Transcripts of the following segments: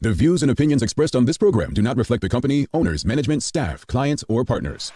The views and opinions expressed on this program do not reflect the company, owners, management, staff, clients, or partners.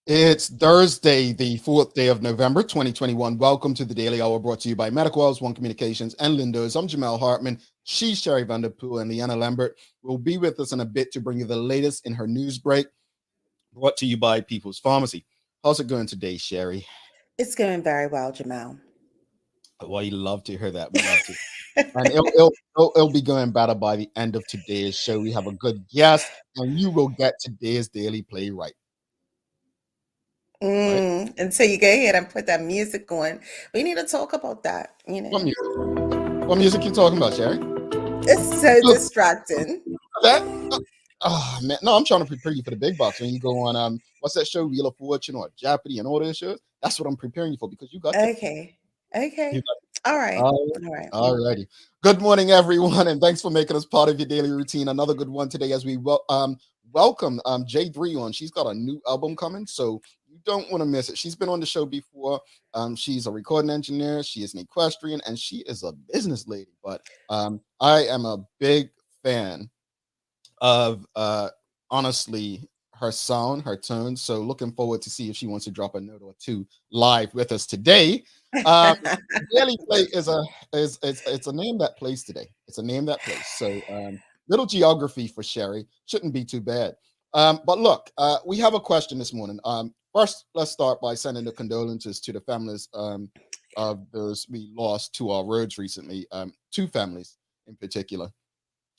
It's Thursday, the 4th day of November, 2021. Welcome to the Daily Hour, brought to you by Medical House, One Communications, and Lindo's. I'm Jamel Hartman. She's Sherry Vanderpool, and Leanna Lambert will be with us in a bit to bring you the latest in her news break, brought to you by People's Pharmacy. How's it going today, Sherry? It's going very well, Jamel. Well, you love to hear that. We love to. And it'll be going better by the end of today's show. We have a good guest, and you will get today's Daily Play right. Right? And so you go ahead and put that music on. We need to talk about that. What music you talking about, Sherry? It's so distracting. Oh man, no, I'm trying to prepare you for the big box when you go on what's that show, Wheel of Fortune or Jeopardy and all those shows. That's what I'm preparing you for, because you got okay. All righty. Good morning, everyone, and thanks for making us part of your daily routine. Another good one today as we welcome J3 on. She's got a new album coming, so you don't want to miss it. She's been on the show before. She's a recording engineer, she is an equestrian, and she is a business lady. But I am a big fan of honestly her sound, her tone. So looking forward to see if she wants to drop a note or two live with us today. Daily Play is a name that plays today. It's a name that plays. So little geography for Sherry shouldn't be too bad. But look, we have a question this morning. First, let's start by sending the condolences to the families of those we lost to our roads recently. Two families in particular.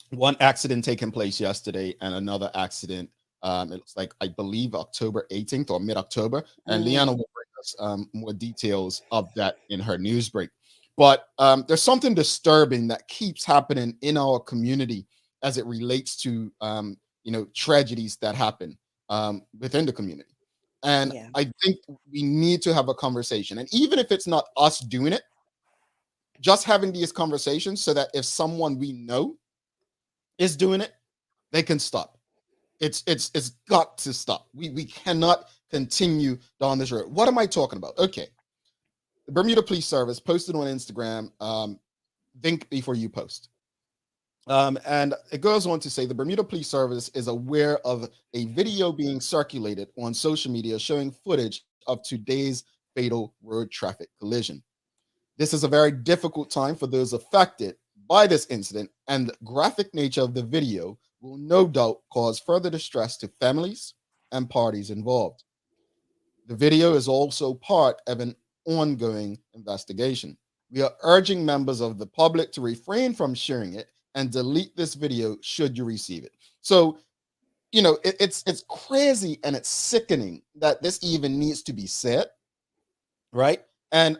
One accident taking place yesterday, and another accident. It looks like, I believe, October 18th or mid-October. And Leanna will bring us more details of that in her news break. But there's something disturbing that keeps happening in our community as it relates to tragedies that happen within the community. And I think we need to have a conversation. And even if it's not us doing it, just having these conversations so that if someone we know is doing it, they can stop. It's got to stop. We cannot continue down this road. What am I talking about? Okay. The Bermuda Police Service posted on Instagram, think before you post. And it goes on to say the Bermuda Police Service is aware of a video being circulated on social media showing footage of today's fatal road traffic collision. This is a very difficult time for those affected by this incident, and the graphic nature of the video will no doubt cause further distress to families and parties involved. The video is also part of an ongoing investigation. We are urging members of the public to refrain from sharing it and delete this video should you receive it. So, it's crazy and it's sickening that this even needs to be said, right? And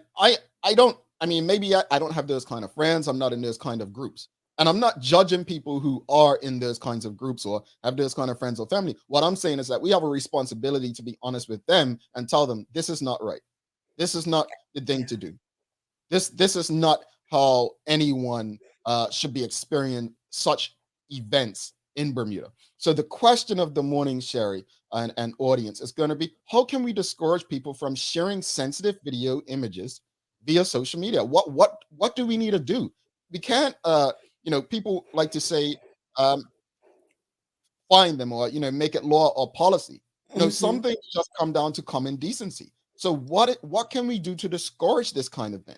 maybe I don't have those kind of friends. I'm not in those kind of groups. And I'm not judging people who are in those kinds of groups or have those kind of friends or family. What I'm saying is that we have a responsibility to be honest with them and tell them this is not right. This is not the thing to do. This is not how anyone should be experiencing such events in Bermuda. So the question of the morning, Sherry and audience, is going to be, how can we discourage people from sharing sensitive video images via social media? What do we need to do? We can't, people like to say, fine them or, make it law or policy. Some things just come down to common decency. So what can we do to discourage this kind of thing?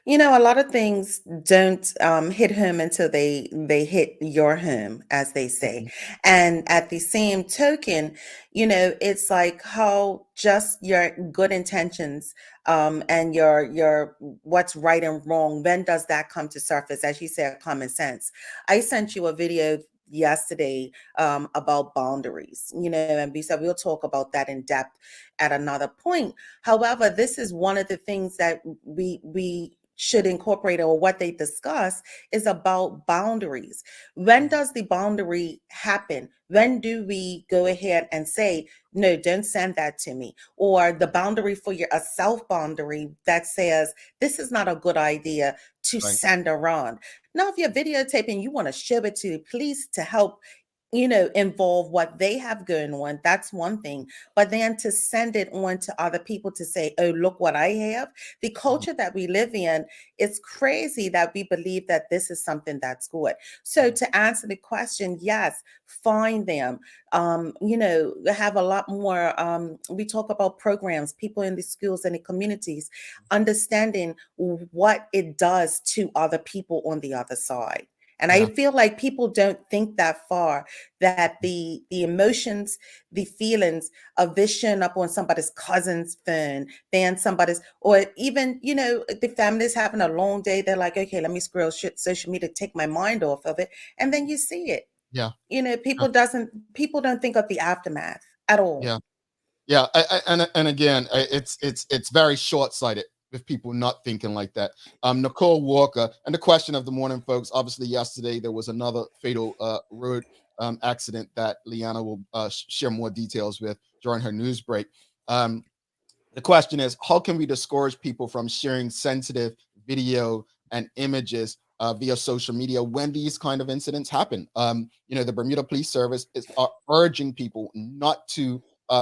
A lot of things don't hit home until they hit your home, as they say. Mhm. And at the same token, it's like how just your good intentions and your what's right and wrong. When does that come to surface? As you said, common sense. I sent you a video yesterday about boundaries, and we said we'll talk about that in depth at another point. However, this is one of the things that we should incorporate, or what they discuss is about boundaries. When Mhm. does the boundary happen? When do we go ahead and say, no, don't send that to me? Or the boundary for a self boundary that says, this is not a good idea to Right. send around. Now, if you're videotaping, you want to show it to the police to help involve what they have going on. That's one thing. But then to send it on to other people to say, oh, look what I have. The Mhm. culture that we live in, it's crazy that we believe that this is something that's good. So Mhm. to answer the question, yes, find them. Have a lot more. We talk about programs, people in the schools and the communities, understanding what it does to other people on the other side. And I Yeah. feel like people don't think that far, that the emotions, the feelings of this showing up on somebody's cousin's phone, then somebody's, or even, the family's having a long day. They're like, okay, let me scroll social media, take my mind off of it. And then you see it. Yeah. Yeah. People don't think of the aftermath at all. Yeah. Yeah, and again, it's very short-sighted with people not thinking like that. Nicole Walker, and the question of the morning, folks. Obviously, yesterday there was another fatal road accident that Leanna will share more details with during her news break. Um, the question is, how can we discourage people from sharing sensitive video and images via social media when these kind of incidents happen? The Bermuda Police Service is urging people not to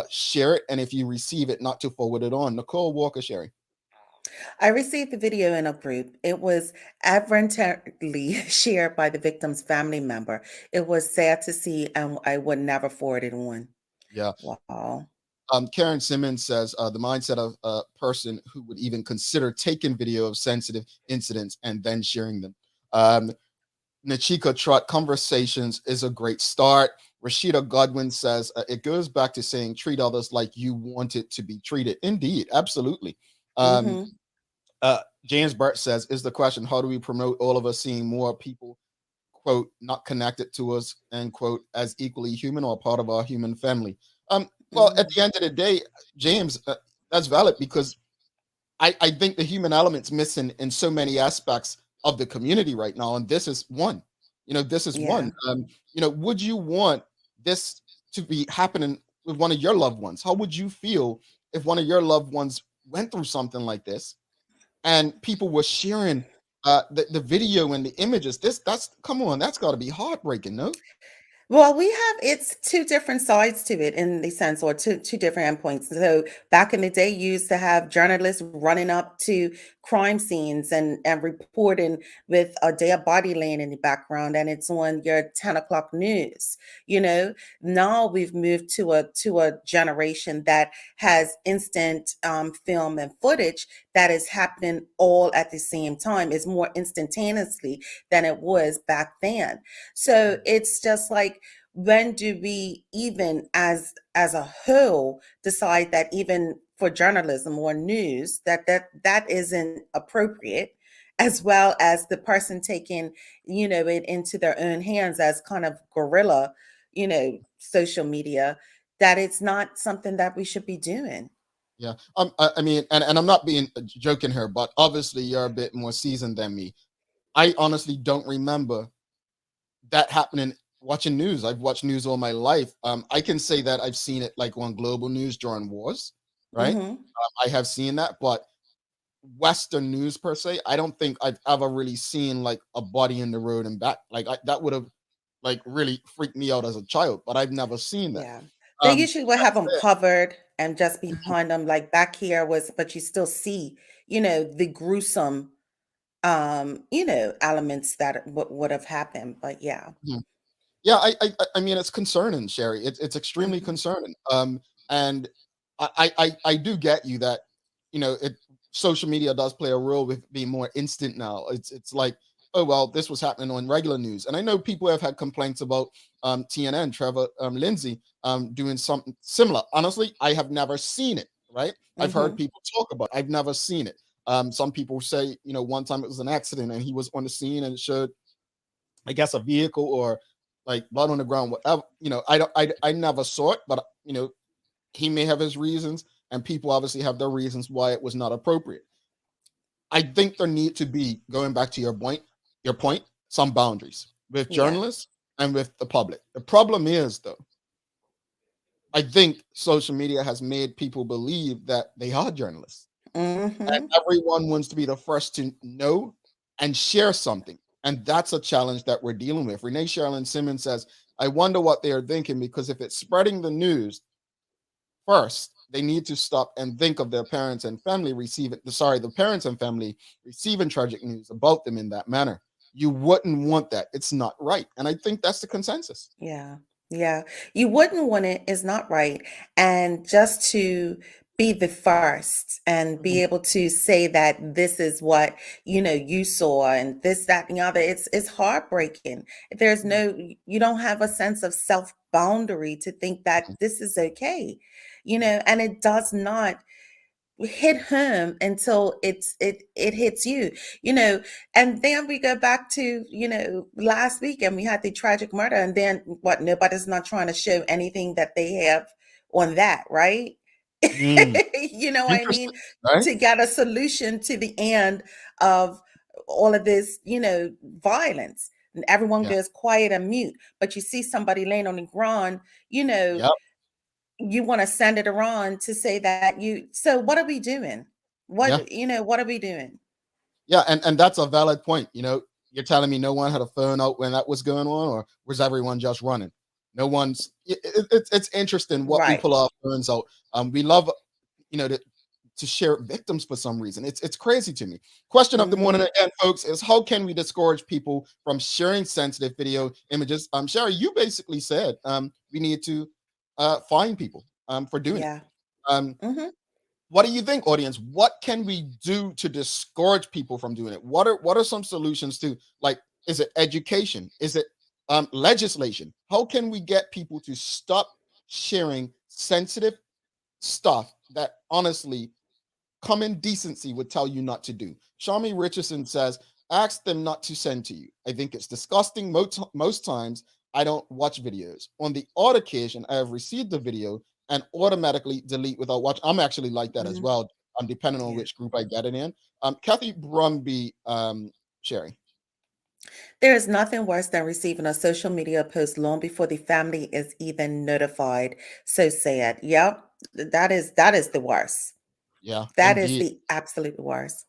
share it, and if you receive it, not to forward it on. Nicole Walker, Sherry. I received the video in a group. It was advertently shared by the victim's family member. It was sad to see, and I would never forward it on. Yeah. Wow. Karen Simmons says the mindset of a person who would even consider taking video of sensitive incidents and then sharing them. Um, Nachika Trot, conversations is a great start. Rashida Godwin says it goes back to saying treat others like you want it to be treated. Indeed, absolutely. Um, Mm-hmm. James Burt says, is the question, how do we promote all of us seeing more people, quote, not connected to us, end quote, as equally human or part of our human family? Well, at Mm-hmm. the end of the day, James, that's valid because I think the human element's missing in so many aspects of the community right now, and this is one. This is one. Yeah. Would you want this to be happening with one of your loved ones? How would you feel if one of your loved ones went through something like this and people were sharing the video and the images? That's come on, that's got to be heartbreaking, no? Well, it's two different sides to it in the sense, or two different endpoints. So back in the day, you used to have journalists running up to crime scenes and reporting with a dead body laying in the background, and it's on your 10 o'clock news. Now we've moved to a generation that has instant film and footage that is happening all at the same time. It's more instantaneously than it was back then. So it's just like, when do we, even as a whole, decide that even for journalism or news, that isn't appropriate, as well as the person taking it into their own hands as kind of guerrilla, social media, that it's not something that we should be doing. Yeah. I mean, and I'm not being joking here, but obviously you're a bit more seasoned than me. I honestly don't remember that happening watching news. I've watched news all my life. I can say that I've seen it like on global news during wars, right? Hmm. I have seen that, but Western news per se, I don't think I've ever really seen like a body in the road and back. Like that would have like really freaked me out as a child, but I've never seen that. Yeah. They usually will That have them said, covered and just mhm, behind them, like back here was, but you still see, the gruesome, elements that would have happened. But yeah. mhm. Yeah, I mean it's concerning, Sherry. It's extremely Hmm. concerning. And I do get you that it. social media does play a role with being more instant now. It's like, oh well, this was happening on regular news, and I know people have had complaints about TNN, Trevor Lindsay, doing something similar. Honestly, I have never seen it. Right? I've heard Mm-hmm. people talk about it. I've never seen it. Some people say, one time it was an accident and he was on the scene and it showed, I guess, a vehicle or like blood on the ground, whatever. I never saw it, but he may have his reasons, and people obviously have their reasons why it was not appropriate. I think there need to be, going back to your point, some boundaries with Yeah. journalists and with the public. The problem is, though, I think social media has made people believe that they are journalists, and Mm-hmm. everyone wants to be the first to know and share something. And that's a challenge that we're dealing with. Renee Sherilyn Simmons says, I wonder what they are thinking, because if it's spreading the news, first, they need to stop and think of their parents and family the parents and family receiving tragic news about them in that manner. You wouldn't want that. It's not right. And I think that's the consensus. Yeah. Yeah. You wouldn't want it is not right. And just to be the first and be Mhm. able to say that this is what, you saw and this, that, and the other, it's heartbreaking. There's Mhm. no, you don't have a sense of self boundary to think that this is okay, and it does not hit him until it hits you, and then we go back to last week and we had the tragic murder, and then what, nobody's not trying to show anything that they have on that, right? Mm. You know what I Interesting, mean, right? to get a solution to the end of all of this, violence, and everyone Yeah. goes quiet and mute, but you see somebody laying on the ground, you know Yep. you want to send it around to say that so what are we doing? Yeah. What are we doing? Yeah. And that's a valid point. You're telling me no one had a phone out when that was going on, or was everyone just running? No one's. It's interesting what we Right. pull our phones out. We love, to share victims for some reason. It's crazy to me. Question of the morning Hmm. again, folks, is how can we discourage people from sharing sensitive video images? Sherry, you basically said we need to fine people for doing it. Yeah. Um, Hmm. what do you think, audience? What can we do to discourage people from doing it? What are some solutions to, like, is it education? Is it legislation? How can we get people to stop sharing sensitive stuff that honestly common decency would tell you not to do? Shami Richardson says, ask them not to send to you. I think it's disgusting. Most times, I don't watch videos. On the odd occasion, I have received the video and automatically delete without watch. I'm actually like that as Hmm. well. Depending on Yeah. which group I get it in. Kathy Brumby, Sherry. There is nothing worse than receiving a social media post long before the family is even notified. So sad. Yep. That is the worst. Yeah, That is indeed. the absolute worst.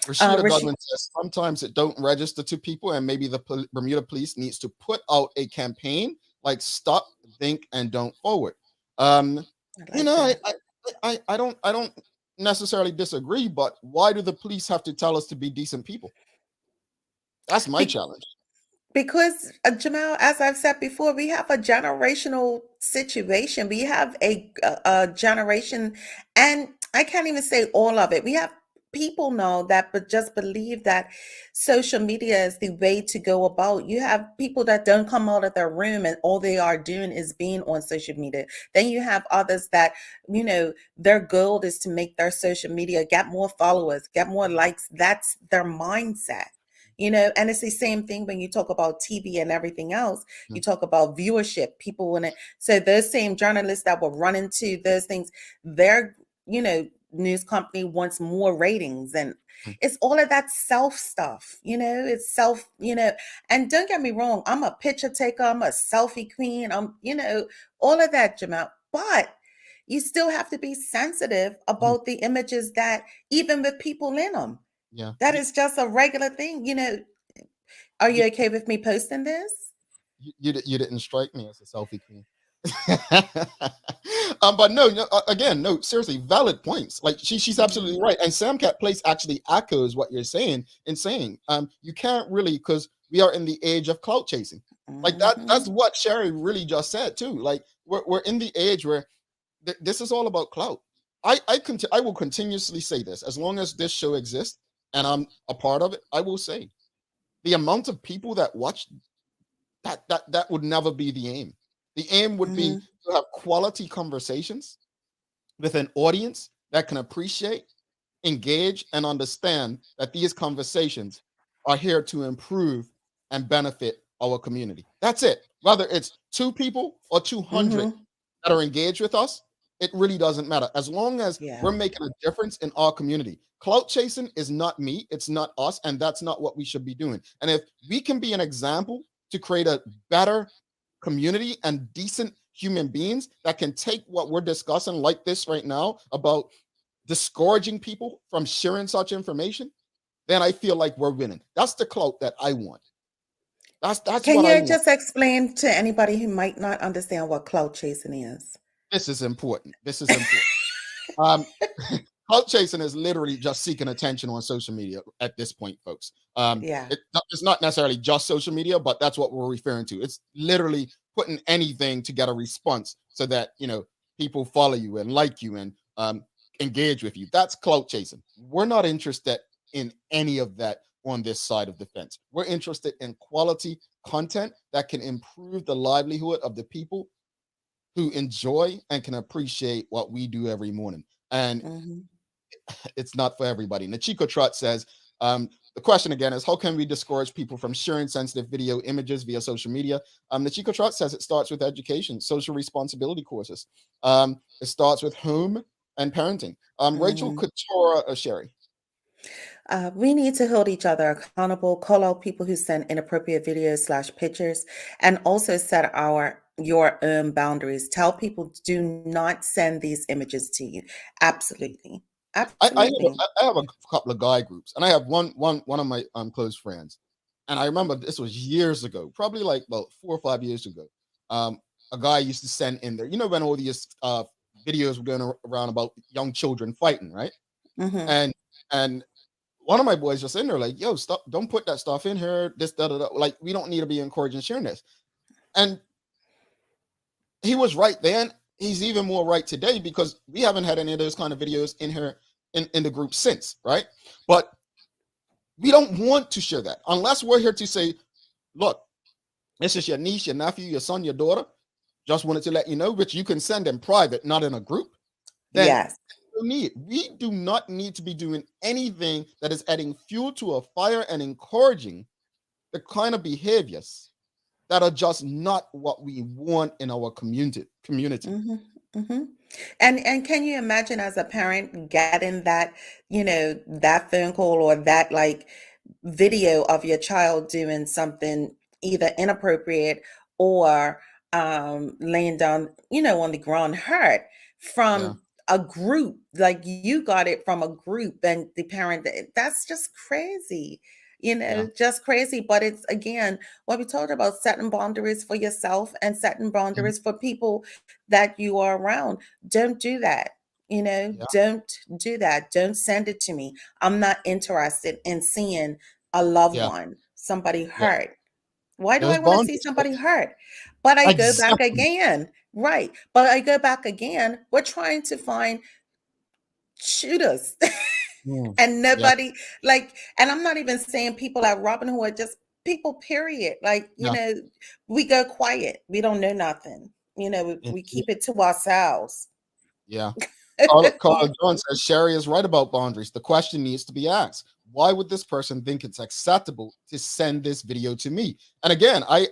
Rashida Rishi, Godwin says sometimes it don't register to people, and maybe the Bermuda police needs to put out a campaign like "Stop, Think, and Don't Forward." Um, I you like know, I, that. I, I don't necessarily disagree, but why do the police have to tell us to be decent people? That's my Be- challenge. Because, Jamal, as I've said before, we have a generational situation. We have a generation, and I can't even say all of it. We have people now that but just believe that social media is the way to go about. You have people that don't come out of their room and all they are doing is being on social media. Then you have others that, their goal is to make their social media get more followers, get more likes. That's their mindset. And it's the same thing when you talk about TV and everything else. You Mm, talk about viewership, people in it. So those same journalists that will run into those things, their, news company wants more ratings, and mm. it's all of that self stuff, it's self, and don't get me wrong, I'm a picture taker, I'm a selfie queen, I'm, all of that, Jamal. But you still have to be sensitive Mhm. about the images that even with people in them. Yeah, That is just a regular thing. Are you, you okay with me posting this? you didn't strike me as a selfie queen. But no, no, again, no, seriously, valid points. Like she's Mhm. absolutely right. And Sam Cat Place actually echoes what you're saying in saying, you can't really, because we are in the age of clout chasing. Like that's Mhm. what Sherry really just said too. Like we're in the age where this is all about clout. I will continuously say this as long as this show exists and I'm a part of it. I will say the amount of people that watch that would never be the aim. The aim would be Mhm. to have quality conversations with an audience that can appreciate, engage, and understand that these conversations are here to improve and benefit our community. That's it. Whether it's 2 people or 200 Mhm. that are engaged with us, it really doesn't matter. As long as Yeah. we're making a difference in our community. Clout chasing is not me, it's not us, and that's not what we should be doing. And if we can be an example to create a better community and decent human beings that can take what we're discussing, like this right now, about discouraging people from sharing such information, then I feel like we're winning. That's the clout that I want. That's Can what I you want. just explain to anybody who might not understand what clout chasing is? This is important. This is important. Um, clout chasing is literally just seeking attention on social media at this point, folks. Yeah. It's not necessarily just social media, but that's what we're referring to. It's literally putting anything to get a response so that people follow you and like you and engage with you. That's clout chasing. We're not interested in any of that on this side of the fence. We're interested in quality content that can improve the livelihood of the people who enjoy and can appreciate what we do every morning. And Mhm. it's not for everybody. Nachiko Trot says, the question again is, how can we discourage people from sharing sensitive video images via social media? Nachiko Trot says it starts with education, social responsibility courses. It starts with home and parenting. Rachel Mhm. Couture Sherry. We need to hold each other accountable, call out people who send inappropriate videos/pictures, and also set your own boundaries. Tell people do not send these images to you. Absolutely. Absolutely. I have a couple of guy groups, and I have one of my close friends, and I remember this was years ago, probably like about 4 or 5 years ago. Um, a guy used to send in there, when all these videos were going around about young children fighting, right? Mhm. And one of my boys just in there like, yo, stop, don't put that stuff in here. This, da, da, da. Like, we don't need to be encouraging sharing this. And he was right then. He's even more right today because we haven't had any of those kind of videos in here in the group since, right? But we don't want to share that unless we're here to say, look, this is your niece, your nephew, your son, your daughter. Just wanted to let you know, which you can send in private, not in a group. Then Yes. we do not need to be doing anything that is adding fuel to a fire and encouraging the kind of behaviors that are just not what we want in our community. Mhm. Mhm. And can you imagine as a parent getting that phone call or that video of your child doing something either inappropriate or laying down, on the ground hurt Yeah, from a group, like you got it from a group and the parent, that's just crazy, yeah, just crazy. But it's again what we talked about, setting boundaries for yourself and setting mhm, boundaries for people that you are around. Don't do that. yeah, Don't do that. Don't send it to me. I'm not interested in seeing a loved yeah, one, somebody yeah. hurt. Why do I There's want to see boundaries, somebody folks. hurt? But I go back Exactly. again. Right. But I go back again. We're trying to find shooters. Mm, And yeah, nobody and I'm not even saying people at Robin Hood, just people, period. yeah. We go quiet. We don't know nothing. We Indeed. keep it to ourselves. Yeah. Carla Jones says Sherry is right about boundaries. The question needs to be asked. Why would this person think it's acceptable to send this video to me? And again, I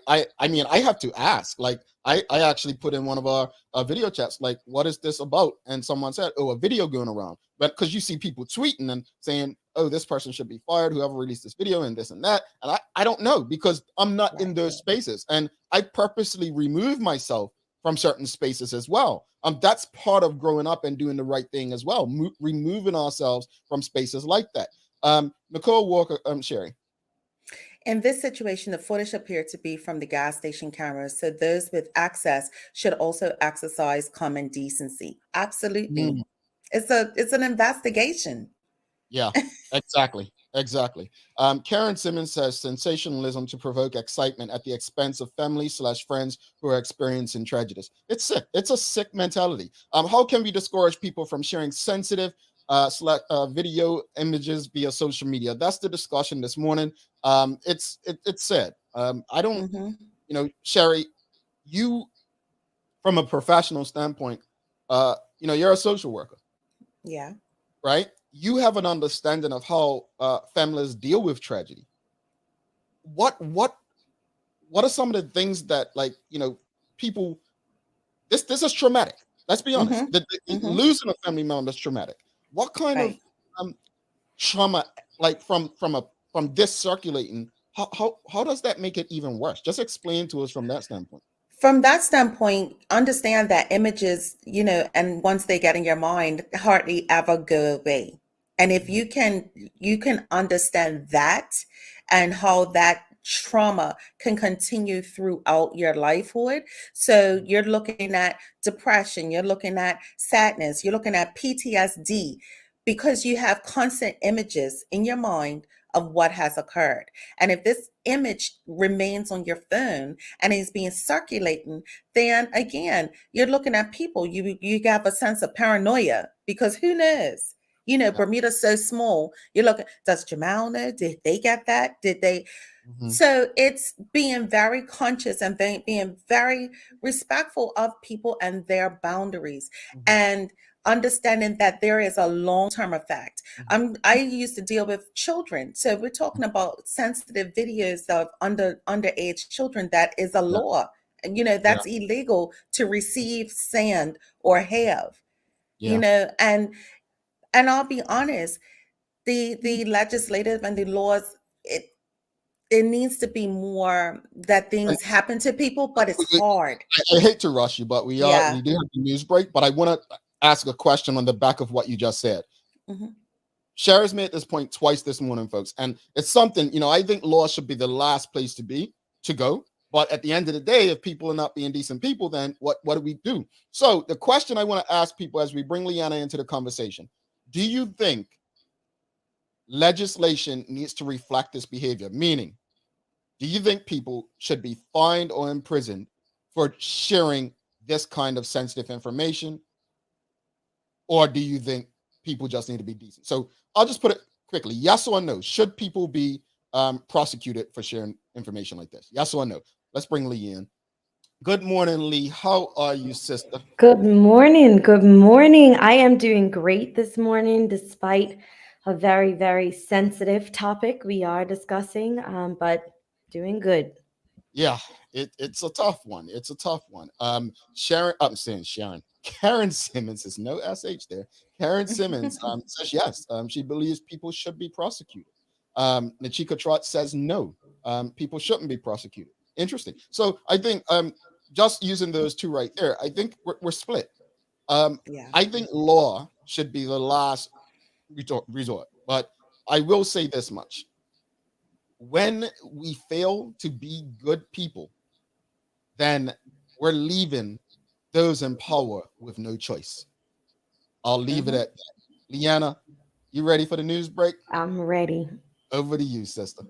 mean, I have to ask. Like, I actually put in one of our video chats, like, what is this about? And someone said, oh, a video going around. But because you see people tweeting and saying, oh, this person should be fired, whoever released this video and this and that. And I don't know because I'm not in Right. those spaces. And I purposely remove myself from certain spaces as well. That's part of growing up and doing the right thing as well, removing ourselves from spaces like that. Nicole Walker, Sherry. In this situation, the footage appeared to be from the gas station cameras, so those with access should also exercise common decency. Absolutely. Mm, It's an investigation. yeah, exactly. Exactly. Karen Simmons says sensationalism to provoke excitement at the expense of family/friends who are experiencing tragedies. It's sick. It's a sick mentality. How can we discourage people from sharing sensitive video images via social media? That's the discussion this morning. It's sad. I don't, Hmm. Sherry, you from a professional standpoint, you're a social worker, Yeah. right? You have an understanding of how families deal with tragedy. What are some of the things that, like, people, this is traumatic. Let's be honest. Hmm. Hmm. Losing a family member is traumatic. What kind of Right. um trauma, like, from this circulating, how does that make it even worse? Just explain to us from that standpoint. From that standpoint, understand that images, and once they get in your mind, hardly ever go away. And if Mhm. you can understand that and how that trauma can continue throughout your lifehood. So you're looking at depression, you're looking at sadness, you're looking at PTSD because you have constant images in your mind of what has occurred. And if this image remains on your phone and is being circulating, then again, you're looking at people. You have a sense of paranoia because who knows? Yeah. Bermuda's so small. You're looking, does Jamal know? Did they get that? Did they? Mhm. So it's being very conscious and being very respectful of people and their boundaries Mhm. and understanding that there is a long-term effect. Mhm. I used to deal with children. So we're talking about sensitive videos of underage children. That is a Yeah. law. And Yeah. that's illegal to receive, send, or have, Yeah. and I'll be honest, the legislative and the laws, it needs to be more that And things happen to people, but it's we- hard. I hate to rush you, but we Yeah. do have the news break. But I want to ask a question on the back of what you just said. Hmm. Sherry's made this point twice this morning, folks, and it's something, I think law should be the last place to go. But at the end of the day, if people are not being decent people, then what do we do? So the question I want to ask people as we bring Leanna into the conversation: do you think legislation needs to reflect this behavior? Meaning, do you think people should be fined or imprisoned for sharing this kind of sensitive information, or do you think people just need to be decent? So I'll just put it quickly: yes or no. Should people be prosecuted for sharing information like this? Yes or no? Let's bring Lee in. Good morning, Lee. How are you, sister? Good morning. Good morning. I am doing great this morning, despite a very, very sensitive topic we are discussing, but doing good. Yeah, it's a tough one. It's a tough one. Sharon, I'm saying Sharon. Karen Simmons is no sh there. Karen Simmons says yes. She believes people should be prosecuted. Nachika Trot says no. People shouldn't be prosecuted. Interesting. So I think just using those two right there, I think we're split. Yeah. I think law should be the last resort. But I will say this much: when we fail to be good people, then we're leaving those in power with no choice. I'll leave it Hmm. at that. Leanna, you ready for the news break? I'm ready. Over to you, sister.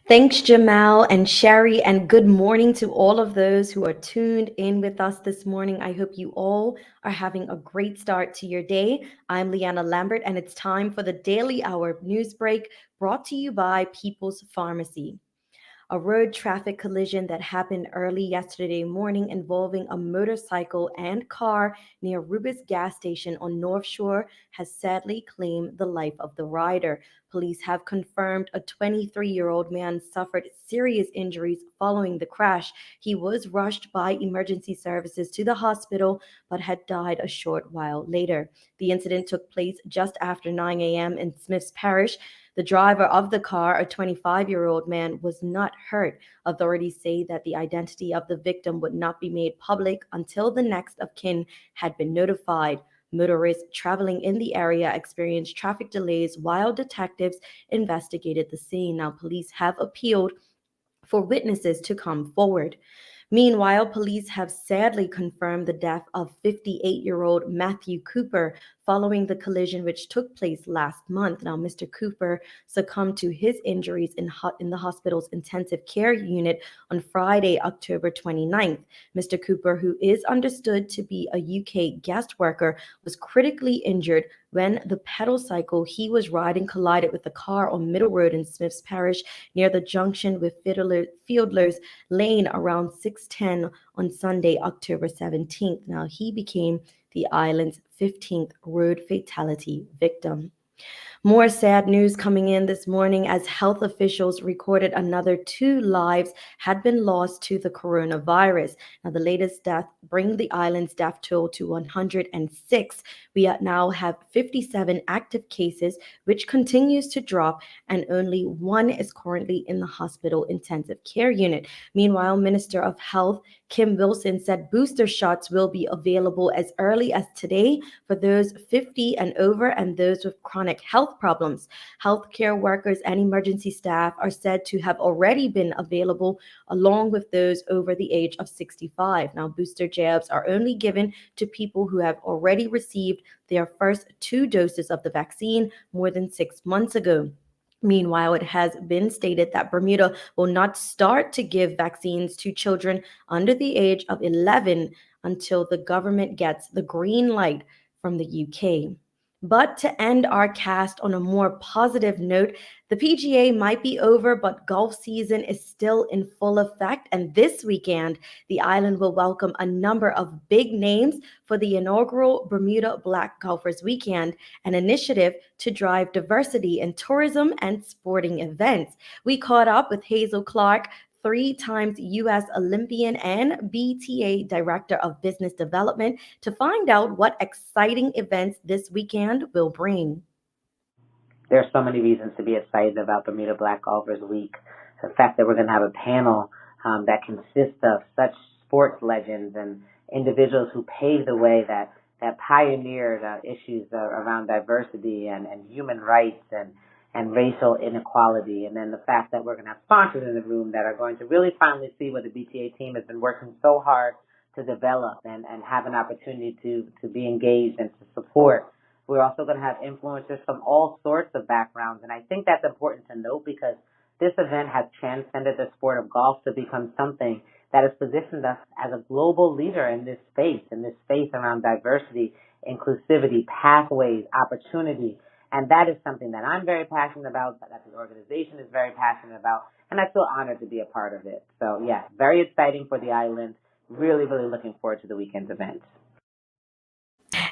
Thanks, Jamal and Sherry, and good morning to all of those who are tuned in with us this morning. I hope you all are having a great start to your day. I'm Leanna Lambert, and it's time for the Daily Hour News Break brought to you by People's Pharmacy. A road traffic collision that happened early yesterday morning involving a motorcycle and car near Rubis gas station on North Shore has sadly claimed the life of the rider. Police have confirmed a 23-year-old man suffered serious injuries following the crash. He was rushed by emergency services to the hospital but had died a short while later. The incident took place just after 9 a.m. in Smiths Parish. The driver of the car, a 25-year-old man, was not hurt. Authorities say that the identity of the victim would not be made public until the next of kin had been notified. Motorists traveling in the area experienced traffic delays while detectives investigated the scene. Now, police have appealed for witnesses to come forward. Meanwhile, police have sadly confirmed the death of 58-year-old Matthew Cooper following the collision which took place last month. Now, Mr. Cooper succumbed to his injuries in the hospital's intensive care unit on Friday, October 29th. Mr. Cooper, who is understood to be a UK guest worker, was critically injured when the pedal cycle he was riding collided with a car on Middle Road in Smiths Parish near the junction with Fielder's Lane around 6:10 on Sunday, October 17th. Now, he became the island's 15th road fatality victim. More sad news coming in this morning as health officials recorded another 2 lives had been lost to the coronavirus. Now, the latest death bring the island's death toll to 106. We now have 57 active cases, which continues to drop, and only 1 is currently in the hospital intensive care unit. Meanwhile, Minister of Health Kim Wilson said booster shots will be available as early as today for those 50 and over and those with chronic health problems. Healthcare workers and emergency staff are said to have already been available along with those over the age of 65. Now, booster jabs are only given to people who have already received their first 2 doses of the vaccine more than 6 months ago. Meanwhile, it has been stated that Bermuda will not start to give vaccines to children under the age of 11 until the government gets the green light from the UK. But to end our cast on a more positive note, the PGA might be over, but golf season is still in full effect. And this weekend, the island will welcome a number of big names for the inaugural Bermuda Black Golfers Weekend, an initiative to drive diversity in tourism and sporting events. We caught up with Hazel Clark, 3 times U.S. Olympian and BTA Director of Business Development, to find out what exciting events this weekend will bring. There are so many reasons to be excited about Bermuda Black Golfers Week. The fact that we're going to have a panel that consists of such sports legends and individuals who paved the way, that pioneered issues around diversity and human rights and racial inequality. And then the fact that we're going to have sponsors in the room that are going to really finally see what the BTA team has been working so hard to develop and have an opportunity to be engaged and to support. We're also going to have influencers from all sorts of backgrounds. And I think that's important to note because this event has transcended the sport of golf to become something that has positioned us as a global leader in this space around diversity, inclusivity, pathways, opportunity. And that is something that I'm very passionate about, that the organization is very passionate about, and I feel honored to be a part of it. So, yeah, very exciting for the island. Really, really looking forward to the weekend's event.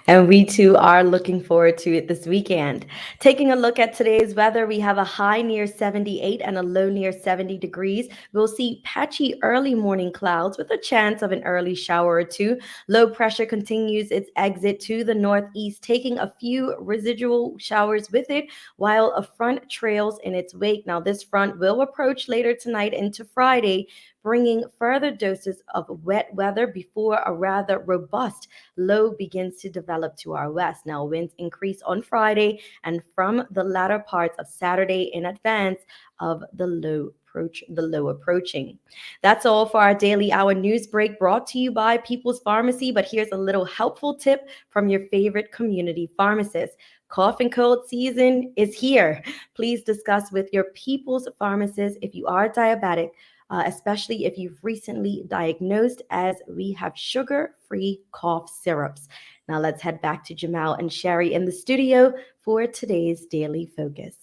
And we too are looking forward to it this weekend. Taking a look at today's weather, we have a high near 78 and a low near 70 degrees. We'll see patchy early morning clouds with a chance of an early shower or 2. Low pressure continues its exit to the northeast, taking a few residual showers with it, while a front trails in its wake. Now, this front will approach later tonight into Friday, bringing further doses of wet weather before a rather robust low begins to develop to our west. Now, winds increase on Friday and from the latter parts of Saturday in advance of the low approaching. That's all for our daily hour news break, brought to you by People's Pharmacy. But here's a little helpful tip from your favorite community pharmacist. Cough and cold season is here. Please discuss with your People's Pharmacist if you are diabetic, especially if you've recently diagnosed, as we have sugar-free cough syrups. Now let's head back to Jamal and Sherry in the studio for today's Daily Focus.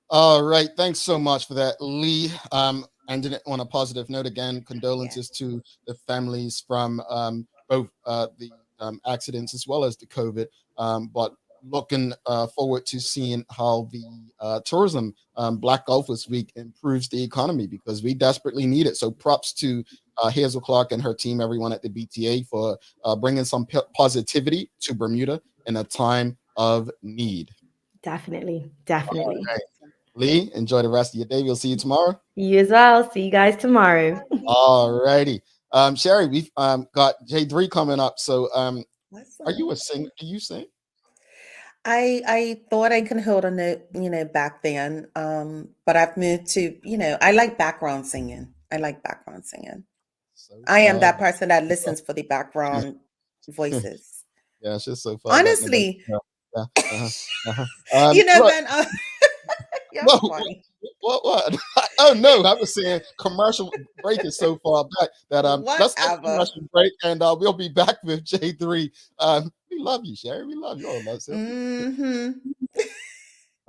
All right. Thanks so much for that, Lee. Ending it on a positive note again. Condolences to the families from both the accidents as well as the COVID. But looking forward to seeing how the tourism Black Golfers Week improves the economy, because we desperately need it. So props to Hazel Clark and her team, everyone at the BTA, for bringing some positivity to Bermuda in a time of need. Definitely. All right. Lee, enjoy the rest of your day. We'll see you tomorrow. You as well. See you guys tomorrow. All righty. Sherry, we've got J3 coming up. So are you a singer? Do you sing? I thought I could hold a note, back then. But I've moved to, I like background singing. So I am far. that person that listens for the background voices. Yeah, it's just so far. Honestly, Yeah. Uh-huh. Uh-huh. Right. then you're Whoa, funny. what? Oh no, I was saying commercial break is so far back that let's take a Whatever. commercial break and we'll be back with J3. We love you, Sherry. We love you all. Love Hmm.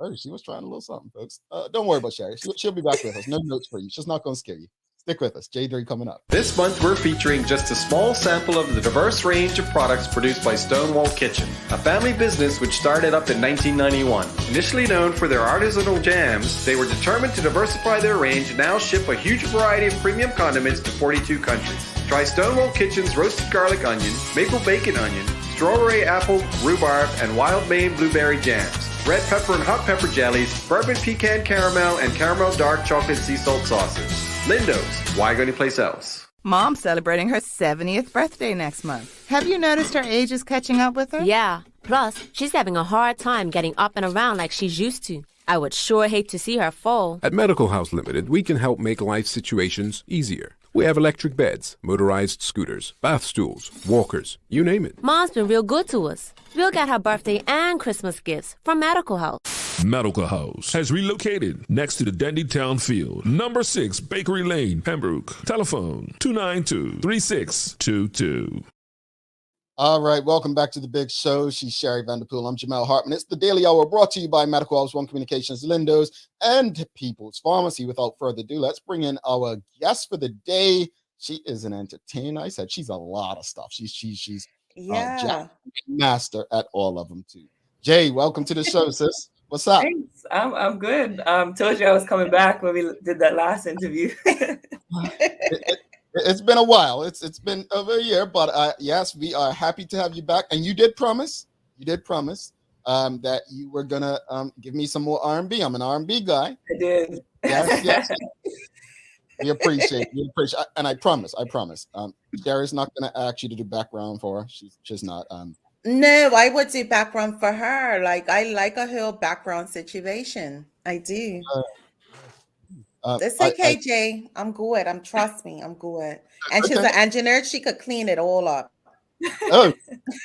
Oh, she was trying a little something, folks. Don't worry about Sherry. She'll be back with us. No notes for you. She's not going to scare you. Stick with us. J3 coming up. This month, we're featuring just a small sample of the diverse range of products produced by Stonewall Kitchen, a family business which started up in 1991. Initially known for their artisanal jams, they were determined to diversify their range and now ship a huge variety of premium condiments to 42 countries. Try Stonewall Kitchen's roasted garlic onion, maple bacon onion, strawberry apple, rhubarb, and wild Maine blueberry jams, red pepper and hot pepper jellies, bourbon pecan caramel, and caramel dark chocolate sea salt sauces. Lindo's, why go anyplace else? Mom's celebrating her 70th birthday next month. Have you noticed her age is catching up with her? Yeah. Plus, she's having a hard time getting up and around like she's used to. I would sure hate to see her fall. At Medical House Limited, we can help make life situations easier. We have electric beds, motorized scooters, bath stools, walkers, you name it. Mom's been real good to us. We'll get her birthday and Christmas gifts from Medical House. Medical House has relocated next to the Dendy Town Field. Number 6 Bakery Lane, Pembroke. Telephone 292-3622. All right, welcome back to the big show. She's Sherry Vanderpool. I'm Jamel Hartman. It's the Daily Hour brought to you by Medical House One Communications, Lindo's, and People's Pharmacy. Without further ado, let's bring in our guest for the day. She is an entertainer. I said she's a lot of stuff. She's master at all of them too. Jay, welcome to the show, sis. What's up? Thanks. I'm good. Told you I was coming back when we did that last interview. It's been a while. It's been over a year, but yes, we are happy to have you back. And you did promise that you were gonna give me some more R&B. I'm an R&B guy. I did. Yes. We appreciate. And I promise. Sherry's not gonna ask you to do background for her. She's not. No, I would do background for her. Like I like a whole background situation. I do. It's okay, Jay. I'm good. Trust me, I'm good. And she's an engineer. She could clean it all up. Oh,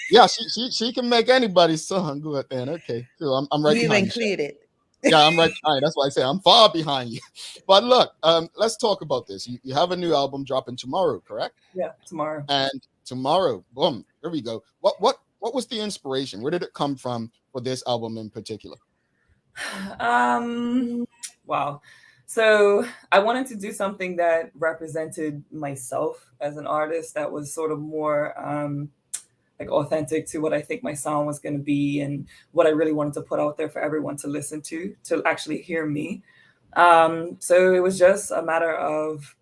yeah. She can make anybody's song good. Then okay, cool. I'm right. You included. Yeah, I'm right behind. That's why I say I'm far behind you. But look, let's talk about this. You have a new album dropping tomorrow, correct? Yeah, tomorrow. And tomorrow, boom, there we go. What was the inspiration? Where did it come from for this album in particular? Wow. So I wanted to do something that represented myself as an artist, that was sort of more like authentic to what I think my sound was going to be and what I really wanted to put out there for everyone to listen to actually hear me. So it was just a matter of,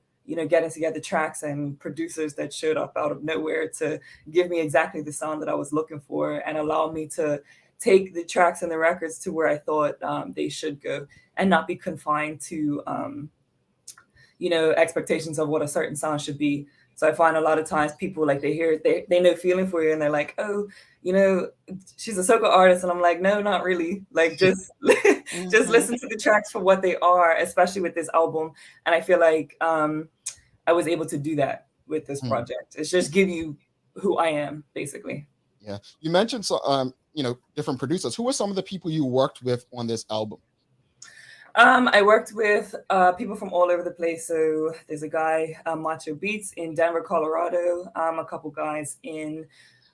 getting together tracks and producers that showed up out of nowhere to give me exactly the sound that I was looking for and allow me to take the tracks and the records to where I thought they should go and not be confined to, expectations of what a certain sound should be. So I find a lot of times people, like, they hear it, they know Feeling For You, and they're like, oh, she's a soca artist. And I'm like, no, not really. Like, just just listen to the tracks for what they are, especially with this album. And I feel like I was able to do that with this project. It's just give you who I am, basically. Yeah. You mentioned different producers. Who were some of the people you worked with on this album? I worked with people from all over the place. So there's a guy, Macho Beats, in Denver, Colorado. A couple guys in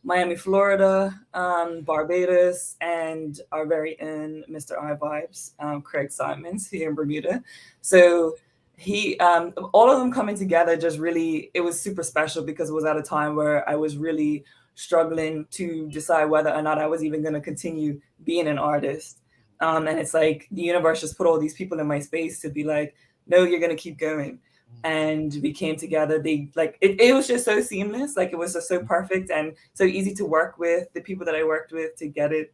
Miami, Florida, Barbados, and our very own Mr. I Vibes, Craig Simons, here in Bermuda. So he, all of them coming together, just really, it was super special because it was at a time where I was really struggling to decide whether or not I was even going to continue being an artist. And it's like the universe just put all these people in my space to be like, no, you're going to keep going. And we came together. It was just so seamless. Like, it was just so perfect and so easy to work with the people that I worked with to get it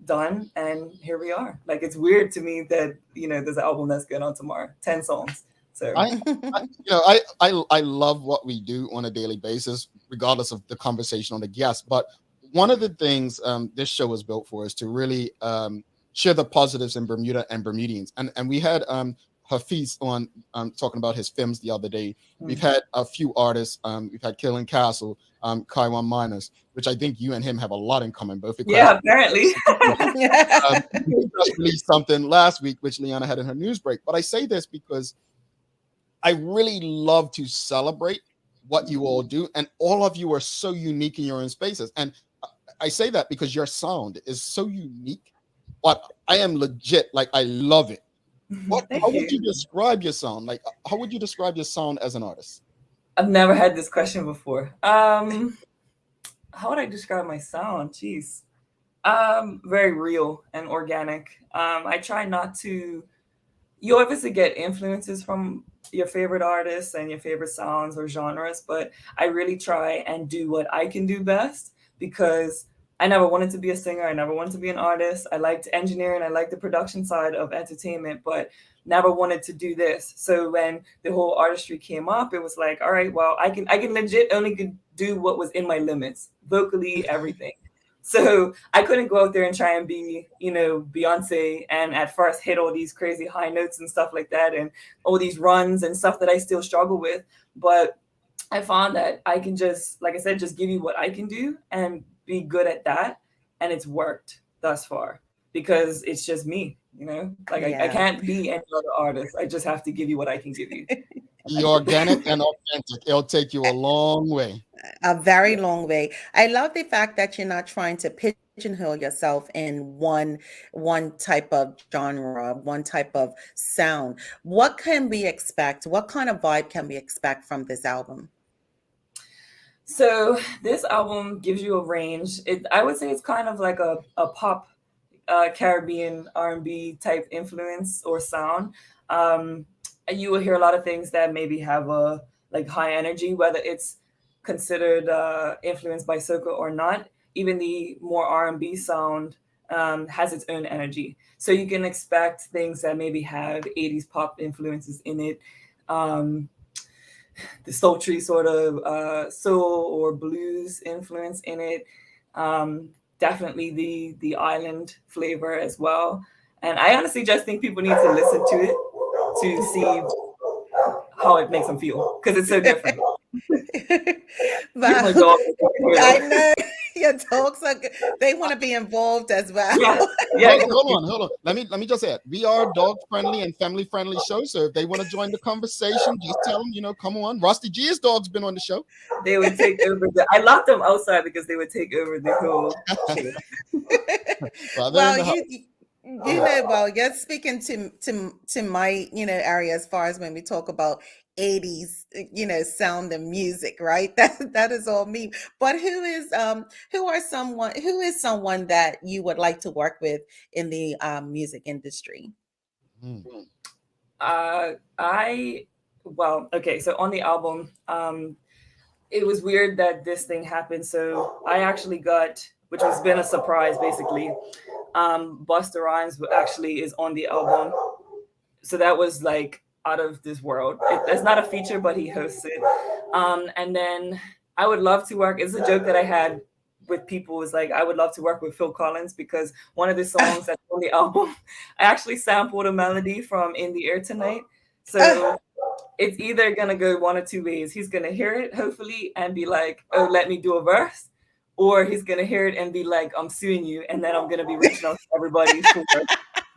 done. And here we are. Like, it's weird to me that, there's an album that's going on tomorrow, 10 songs. So I love what we do on a daily basis, regardless of the conversation on the guest. But one of the things this show was built for is to really share the positives in Bermuda and Bermudians. And we had Hafiz on talking about his films the other day. We've had a few artists. We've had Killing Castle, Kaiwan Miners, which I think you and him have a lot in common. Both apparently. He just released something last week, which Liana had in her news break. But I say this because I really love to celebrate what you all do, and all of you are so unique in your own spaces. And I say that because your sound is so unique, but I am legit, like, I love it. How would you describe your sound? Like, how would you describe your sound as an artist? I've never had this question before. How would I describe my sound? Jeez. Very real and organic. I try not to, you obviously get influences from your favorite artists and your favorite sounds or genres, but I really try and do what I can do best, because I never wanted to be a singer. I never wanted to be an artist. I liked engineering. I liked the production side of entertainment, but never wanted to do this. So when the whole artistry came up, it was like, all right, well, I can legit only do what was in my limits, vocally, everything. So I couldn't go out there and try and be, Beyonce, and at first hit all these crazy high notes and stuff like that, and all these runs and stuff that I still struggle with. But I found that I can just, like I said, just give you what I can do and be good at that. And it's worked thus far because it's just me, I can't be any other artist. I just have to give you what I can give you. Be organic and authentic. It'll take you a long way. A very long way. I love the fact that you're not trying to pigeonhole yourself in one type of genre, one type of sound. What can we expect? What kind of vibe can we expect from this album? So this album gives you a range. I would say it's kind of like a pop, Caribbean R&B type influence or sound. You will hear a lot of things that maybe have a high energy, whether it's considered influenced by soca or not. Even the more R&B sound has its own energy. So you can expect things that maybe have 80s pop influences in it. The sultry sort of soul or blues influence in it. Definitely the island flavor as well. And I honestly just think people need to listen to it to see how it makes them feel, because it's so different. I know your dogs they want to be involved as well. Yeah. Hold on. Let me just add, we are a dog friendly and family friendly show. So if they want to join the conversation, just tell them, come on. Rusty G's dog's been on the show. They would take over I locked them outside because they would take over the whole well, you're speaking to my area as far as when we talk about 80s sound and music, right? That is all me. But who is someone that you would like to work with in the music industry? So on the album, it was weird that this thing happened. So I actually got, which has been a surprise basically, Busta Rhymes actually is on the album. So that was out of this world. That's not a feature, but he hosts it. And then I would love to work. It's a joke that I had with people, is I would love to work with Phil Collins, because one of the songs that's on the album, I actually sampled a melody from In the Air Tonight. So it's either going to go one or two ways. He's going to hear it, hopefully, and be like, oh, let me do a verse. Or he's going to hear it and be like, I'm suing you. And then I'm going to be reaching out to everybody for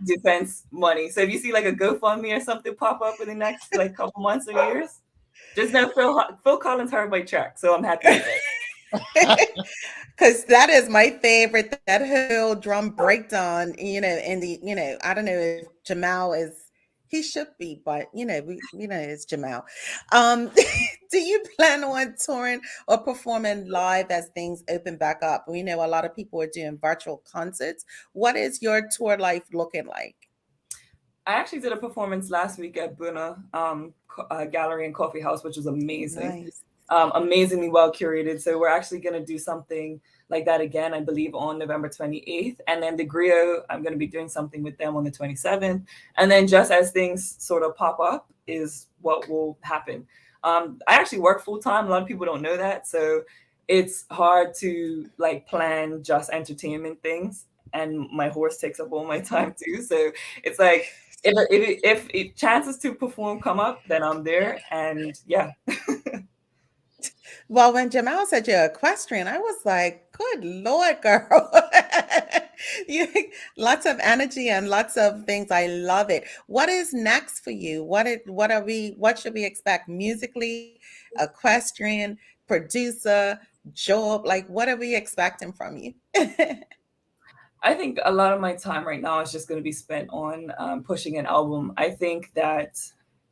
defense money. So if you see a GoFundMe or something pop up in the next couple months or years, just know Phil Collins heard my track. So I'm happy with it. Because that is my favorite, that whole drum breakdown, and the, I don't know if Jamal is, he should be, but it's Jamal. Do you plan on touring or performing live as things open back up? We know a lot of people are doing virtual concerts. What is your tour life looking like? I actually did a performance last week at Buna Gallery and Coffee House, which was amazing. Nice. Amazingly well curated. So we're actually going to do something like that again, I believe, on November 28th. And then the Griot, I'm going to be doing something with them on the 27th. And then just as things sort of pop up is what will happen. I actually work full time. A lot of people don't know that. So it's hard to plan just entertainment things. And my horse takes up all my time too. So it's if chances to perform come up, then I'm there. And yeah. Well, when Jamal said you're equestrian, I was like, good Lord, girl. You lots of energy and lots of things. I love it. What is next for you? What should we expect musically, equestrian, producer, job? Like, what are we expecting from you? I think a lot of my time right now is just going to be spent on pushing an album. I think that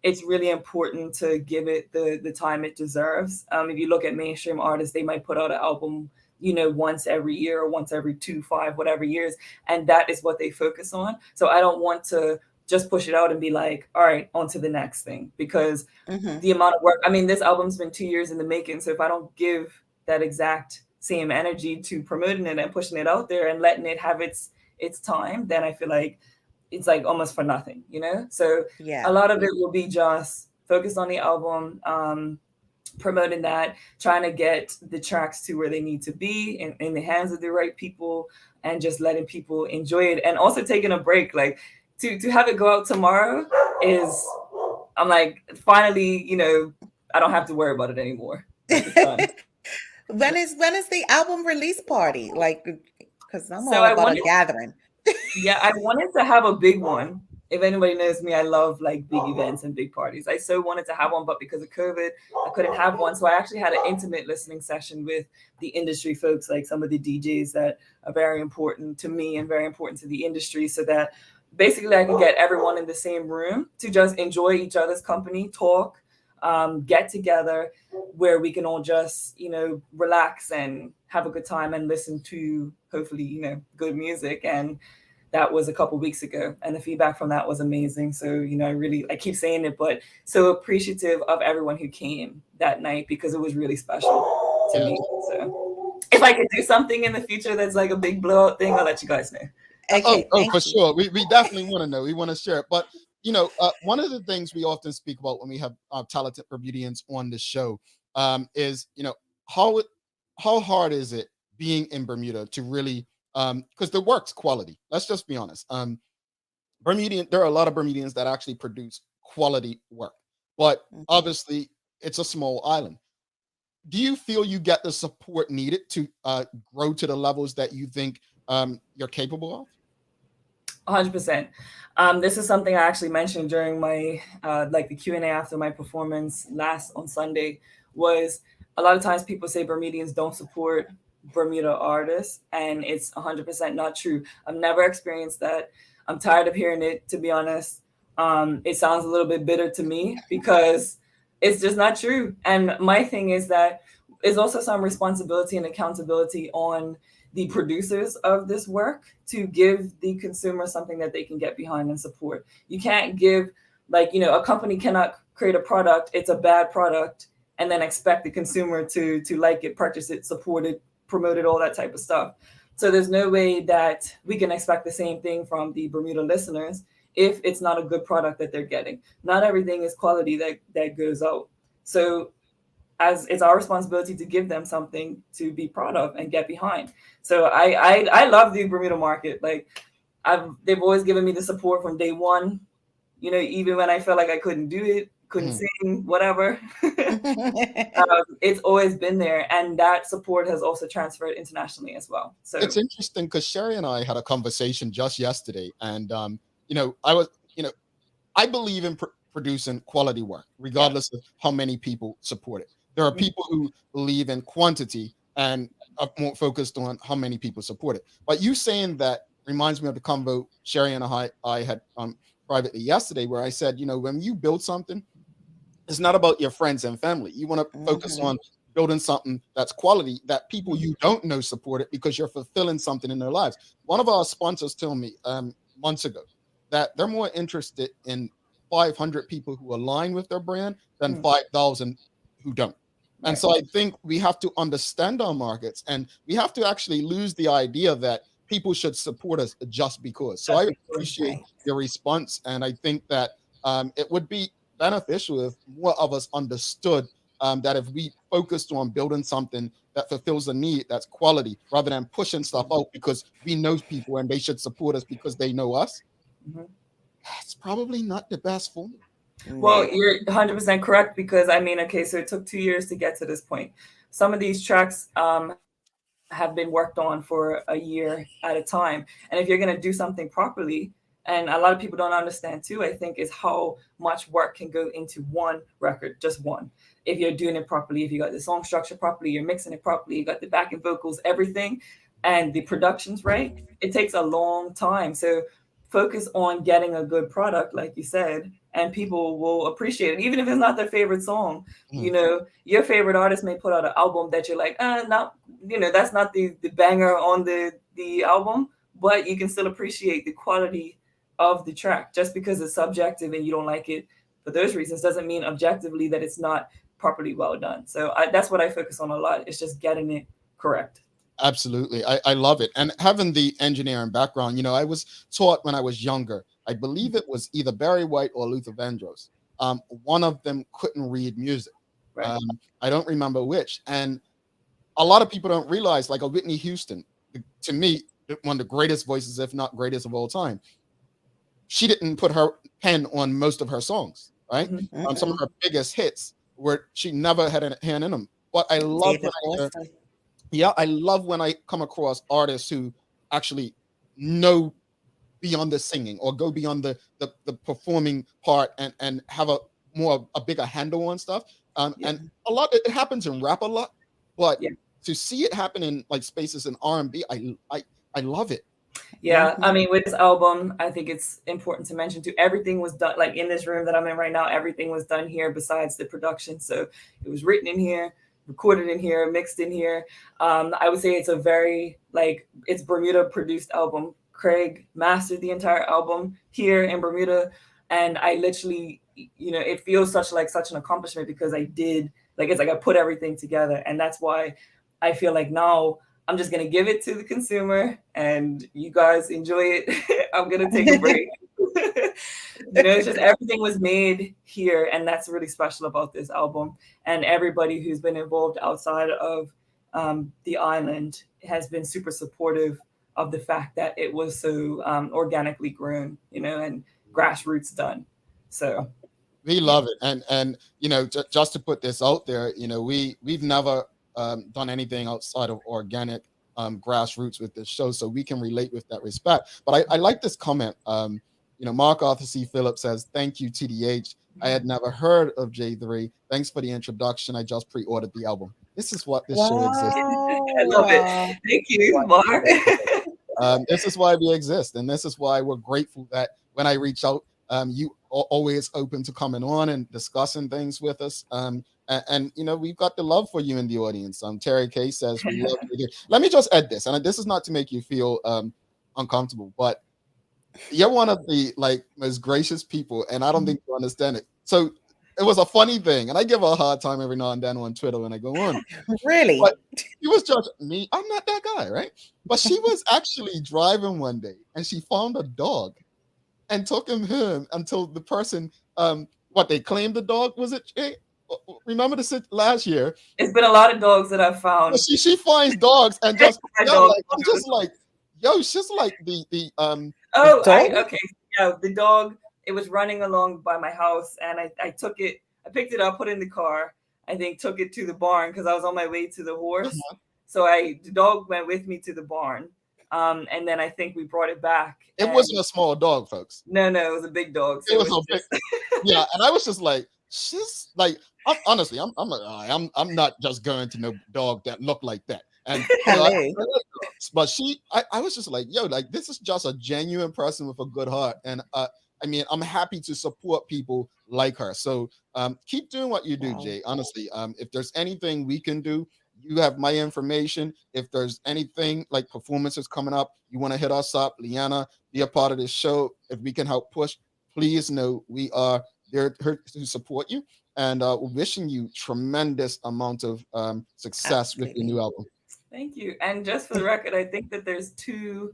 it's really important to give it the time it deserves. If you look at mainstream artists, they might put out an album, once every year or once every 2, 5, whatever years, and that is what they focus on. So I don't want to just push it out and be like, all right, on to the next thing, because the amount of work. I mean, this album's been 2 years in the making, so if I don't give that exact same energy to promoting it and pushing it out there and letting it have its time, then I feel like it's like almost for nothing, So Yeah. a lot of it will be just focused on the album, promoting that, trying to get the tracks to where they need to be in the hands of the right people, and just letting people enjoy it, and also taking a break. Like to have it go out tomorrow is, I'm like, finally, I don't have to worry about it anymore. Like, it's done. When is the album release party? Like, because I'm So all I about a wanted, gathering. yeah, I wanted to have a big one. If anybody knows me, I love like big events and big parties. I so wanted to have one, but because of COVID, I couldn't have one. So I actually had an intimate listening session with the industry folks, like some of the DJs that are very important to me and very important to the industry, so that basically I can get everyone in the same room to just enjoy each other's company, talk, get together, where we can all just, relax and have a good time and listen to, hopefully, good music. And that was a couple weeks ago, and the feedback from that was amazing. So, I keep saying it, but so appreciative of everyone who came that night, because it was really special to me. So if I could do something in the future that's like a big blowout thing, I'll let you guys know. Okay, Oh, thank for you. sure. We definitely want to know. We want to share it. But one of the things we often speak about when we have talented Bermudians on the show is how how hard is it being in Bermuda to really because the work's quality. Let's just be honest. There are a lot of Bermudians that actually produce quality work, but obviously it's a small island. Do you feel you get the support needed to grow to the levels that you think you're capable of? 100%. This is something I actually mentioned during my like the Q&A after my performance last on Sunday. Was a lot of times people say Bermudians don't support Bermuda artists, and it's 100% not true. I've never experienced that. I'm tired of hearing it, to be honest. It sounds a little bit bitter to me, because it's just not true. And my thing is that there's also some responsibility and accountability on the producers of this work to give the consumer something that they can get behind and support. You can't give, like, a company cannot create a product, it's a bad product, and then expect the consumer to like it, purchase it, support it, promote it, all that type of stuff. So there's no way that we can expect the same thing from the Bermuda listeners if it's not a good product that they're getting. Not everything is quality that goes out. So as it's our responsibility to give them something to be proud of and get behind. So I love the Bermuda market. Like they've always given me the support from day one. Even when I felt like I couldn't do it, couldn't sing, whatever. It's always been there, and that support has also transferred internationally as well. So it's interesting because Sherry and I had a conversation just yesterday, and I believe in producing quality work, regardless of how many people support it. There are people who believe in quantity and are more focused on how many people support it. But you saying that reminds me of the convo Sherry and I had privately yesterday, where I said, when you build something, it's not about your friends and family. You want to focus on building something that's quality, that people you don't know support it, because you're fulfilling something in their lives. One of our sponsors told me months ago that they're more interested in 500 people who align with their brand than 5,000 who don't. And so I think we have to understand our markets, and we have to actually lose the idea that people should support us just because. So I appreciate your response, and I think that it would be beneficial if more of us understood that if we focused on building something that fulfills a need, that's quality, rather than pushing stuff out because we know people and they should support us because they know us. it's probably not the best for me. Well, you're 100% correct, because I mean, okay, so it took 2 years to get to this point. Some of these tracks have been worked on for a year at a time. And if you're going to do something properly, and a lot of people don't understand too, I think, is how much work can go into one record, just one. If you're doing it properly, if you got the song structure properly, you're mixing it properly, you got the backing vocals, everything, and the production's right, it takes a long time. So focus on getting a good product, like you said, and people will appreciate it, even if it's not their favorite song. You know, your favorite artist may put out an album that you're like, not, you know, that's not the banger on the album, but you can still appreciate the quality of the track. Just because it's subjective and you don't like it for those reasons doesn't mean objectively that it's not properly well done. So that's what I focus on a lot. It's just getting it correct. Absolutely. I love it. And having the engineering background, you know, I was taught when I was younger, I believe it was either Barry White or Luther Vandross. One of them couldn't read music. Right. I don't remember which. And a lot of people don't realize, like a Whitney Houston, to me, one of the greatest voices, if not greatest of all time. She didn't put her pen on most of her songs, right? Some of her biggest hits where she never had a hand in them. But I love I love when I come across artists who actually know beyond the singing or go beyond the performing part and have a bigger handle on stuff. And a lot, it happens in rap a lot, but to see it happen in like spaces in R&B, I love it. Yeah, I mean, with this album, I think it's important to mention too, everything was done, like in this room that I'm in right now, everything was done here besides the production. So it was written in here, recorded in here, mixed in here. I would say it's a very, like, it's Bermuda produced album. Craig mastered the entire album here in Bermuda. And I literally, you know, it feels such an accomplishment because I did, like, it's like I put everything together. And that's why I feel like now I'm just going to give it to the consumer and you guys enjoy it. I'm going to take a break. You know, it's just everything was made here. And that's really special about this album. And everybody who's been involved outside of the island has been super supportive of the fact that it was so organically grown, you know, and grassroots done. So we love it. And you know, just to put this out there, you know, we've never done anything outside of organic grassroots with this show, so we can relate with that respect. But I like this comment. You know, Mark Arthur C. Phillips says, "Thank you, TDH. I had never heard of J3. Thanks for the introduction. I just pre-ordered the album." This is what this show exists. I love it. Thank you, Mark. This is why we exist, and this is why we're grateful that when I reach out, you are always open to coming on and discussing things with us. And you know, we've got the love for you in the audience. Terry K says, "We love you." Let me just add this, and this is not to make you feel uncomfortable, but you're one of the most gracious people, and I don't think you understand it. So it was a funny thing, and I give her a hard time every now and then on Twitter when I go on. Really? But she was judging me. I'm not that guy, right? But she was actually driving one day, and she found a dog, and took him home until the person, they claimed the dog was it? Remember last year? It's been a lot of dogs that I've found. She finds dogs and just I'm just like, yo, she's like the okay. Yeah, the dog, it was running along by my house and I took it, I picked it up, put it in the car, I think took it to the barn because I was on my way to the horse. So the dog went with me to the barn. And then I think we brought it back. It wasn't a small dog, folks. No, it was a big dog. So it was a big, yeah. And I was just like, she's like, honestly, I'm not just going to no dog that looked like that. And but I was just like, yo, like this is just a genuine person with a good heart. And I mean, I'm happy to support people like her. So keep doing what you do, Jay. Honestly, if there's anything we can do, you have my information. If there's anything like performances coming up, you want to hit us up, Liana, be a part of this show. If we can help push, please know we are there to support you, and wishing you tremendous amount of success with your new album. Thank you. And just for the record, I think that there's two